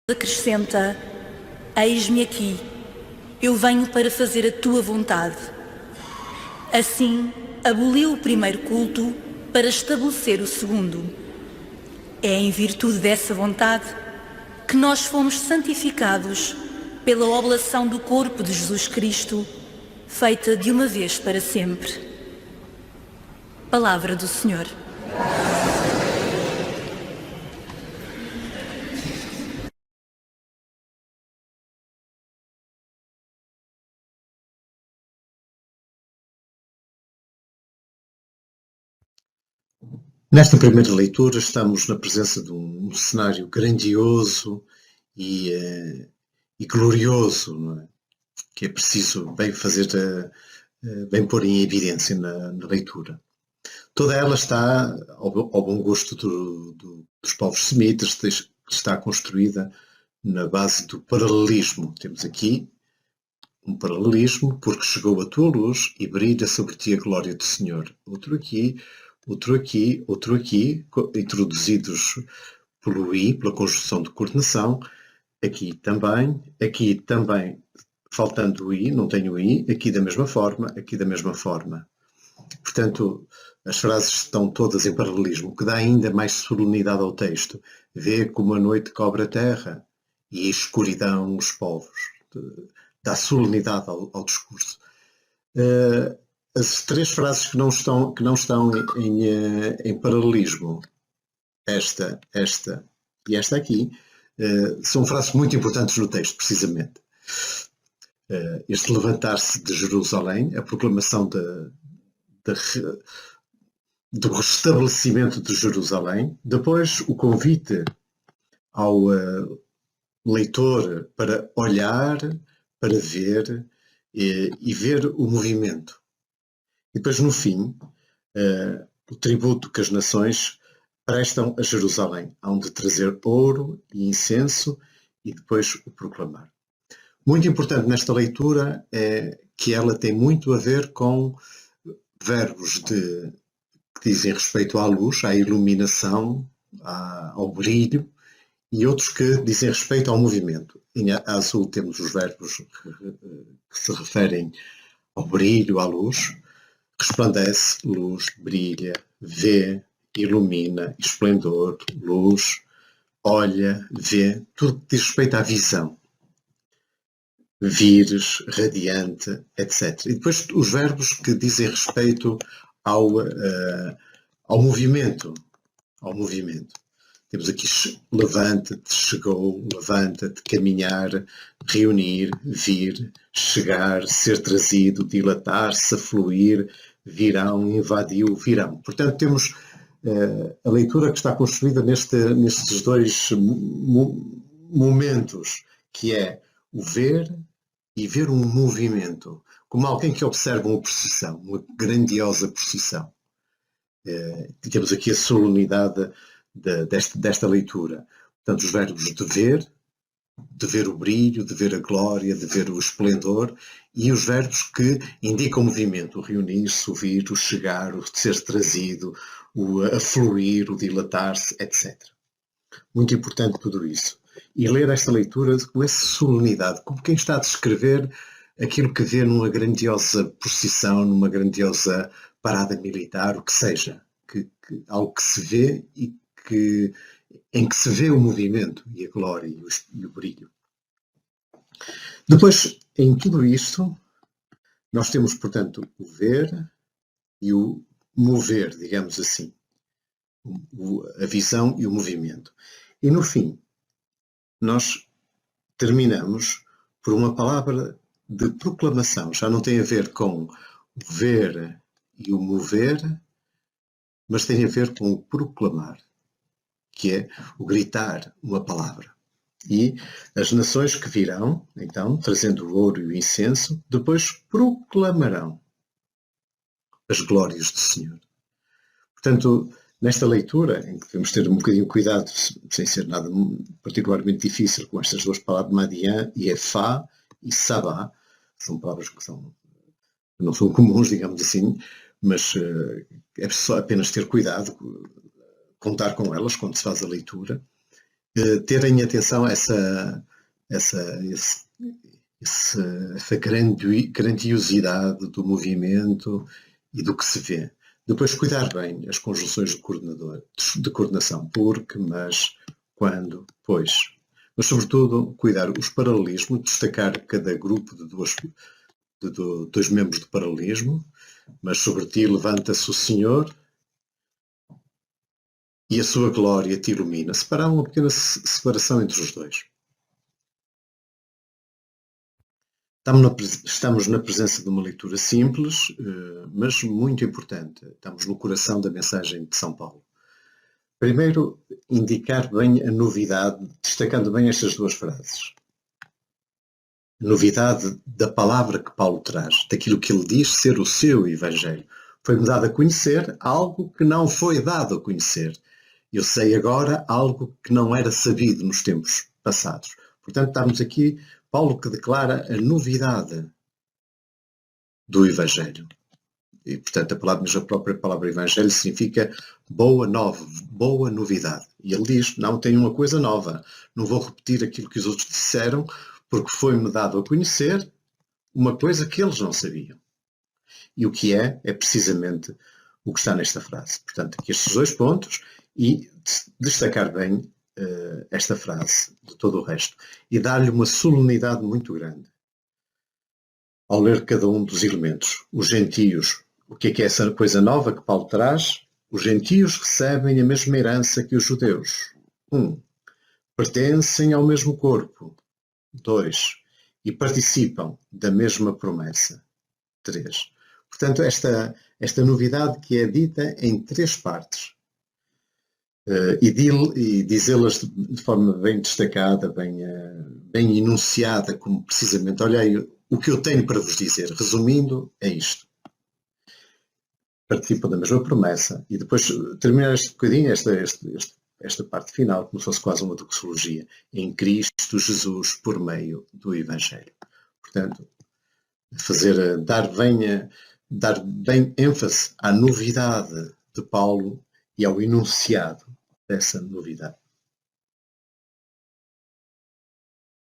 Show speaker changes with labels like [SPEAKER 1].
[SPEAKER 1] Acrescenta: eis-me aqui, eu venho para fazer a tua vontade. Assim, aboliu o primeiro culto para estabelecer o segundo. É em virtude dessa vontade que nós fomos santificados pela oblação do corpo de Jesus Cristo, feita de uma vez para sempre. Palavra do Senhor.
[SPEAKER 2] Nesta primeira leitura estamos na presença de um cenário grandioso e glorioso, não é? Que é preciso bem fazer, bem pôr em evidência na leitura. Toda ela está ao bom gosto dos povos semitas, está construída na base do paralelismo. Temos aqui um paralelismo, porque chegou a tua luz e brilha sobre ti a glória do Senhor. Outro aqui, introduzidos pelo I, pela conjunção de coordenação. Aqui também, faltando o I, não tenho o I, aqui da mesma forma. Portanto, as frases estão todas em paralelismo, o que dá ainda mais solenidade ao texto. Vê como a noite cobre a terra e a escuridão os povos. Dá solenidade ao discurso. As três frases que não estão em paralelismo, esta e esta aqui, são frases muito importantes no texto, precisamente. Este levantar-se de Jerusalém, a proclamação do restabelecimento de Jerusalém, depois o convite ao leitor para olhar, para ver e ver o movimento. E depois, no fim, o tributo que as nações prestam a Jerusalém. Hão de trazer ouro e incenso e depois o proclamar. Muito importante nesta leitura é que ela tem muito a ver com verbos que dizem respeito à luz, à iluminação, ao brilho, e outros que dizem respeito ao movimento. Em azul temos os verbos que se referem ao brilho, à luz. Resplandece, luz, brilha, vê, ilumina, esplendor, luz, olha, vê, tudo que diz respeito à visão. Vires, radiante, etc. E depois os verbos que dizem respeito ao movimento. Temos aqui levanta-te, chegou, levanta-te, caminhar, reunir, vir, chegar, ser trazido, dilatar-se, afluir, virão, invadiu, virão. Portanto, temos a leitura que está construída nestes dois momentos, que é o ver e ver um movimento, como alguém que observa uma procissão, uma grandiosa procissão. Temos aqui a solenidade desta leitura. Portanto, os verbos de ver o brilho, de ver a glória, de ver o esplendor, e os verbos que indicam o movimento, o reunir-se, o vir, o chegar, o ser trazido, o afluir, o dilatar-se, etc. Muito importante tudo isso. E ler esta leitura com essa solenidade, como quem está a descrever aquilo que vê numa grandiosa procissão, numa grandiosa parada militar, o que seja, algo que se vê e em que se vê o movimento e a glória e o brilho. Depois, em tudo isto, nós temos, portanto, o ver e o mover, digamos assim. A visão e o movimento. E no fim, nós terminamos por uma palavra de proclamação. Já não tem a ver com o ver e o mover, mas tem a ver com o proclamar, que é o gritar uma palavra. E as nações que virão, então, trazendo o ouro e o incenso, depois proclamarão as glórias do Senhor. Portanto, nesta leitura, em que devemos ter um bocadinho de cuidado, sem ser nada particularmente difícil, com estas duas palavras, Madian e Efá e Sabá, são palavras que não são comuns, digamos assim, mas é só apenas ter cuidado, contar com elas quando se faz a leitura, terem atenção a essa grandiosidade do movimento e do que se vê. Depois, cuidar bem as conjunções de coordenação, porque, mas, quando, pois. Mas, sobretudo, cuidar os paralelismos, destacar cada grupo de dois membros do paralelismo, mas sobre ti levanta-se o Senhor e a sua glória te ilumina. Separar uma pequena separação entre os dois. Estamos na presença de uma leitura simples, mas muito importante. Estamos no coração da mensagem de São Paulo. Primeiro, indicar bem a novidade, destacando bem estas duas frases. A novidade da palavra que Paulo traz, daquilo que ele diz ser o seu Evangelho. Foi-me dado a conhecer algo que não foi dado a conhecer. Eu sei agora algo que não era sabido nos tempos passados. Portanto, estamos aqui, Paulo que declara a novidade do Evangelho. E, portanto, a própria palavra Evangelho significa boa nova, boa novidade. E ele diz, não, tenho uma coisa nova. Não vou repetir aquilo que os outros disseram, porque foi-me dado a conhecer uma coisa que eles não sabiam. E o que é precisamente o que está nesta frase. Portanto, aqui estes dois pontos e destacar bem esta frase de todo o resto e dar-lhe uma solenidade muito grande. Ao ler cada um dos elementos, os gentios, o que é essa coisa nova que Paulo traz? Os gentios recebem a mesma herança que os judeus. 1. Pertencem ao mesmo corpo. 2. E participam da mesma promessa. 3. Portanto, esta novidade que é dita em 3 partes. E dizê-las de forma bem destacada, bem enunciada, como precisamente, olhei o que eu tenho para vos dizer. Resumindo, é isto. Participam da mesma promessa. E depois terminar este bocadinho, esta parte final, como se fosse quase uma doxologia, em Cristo Jesus por meio do Evangelho. Portanto, dar bem ênfase à novidade de Paulo e ao enunciado dessa novidade.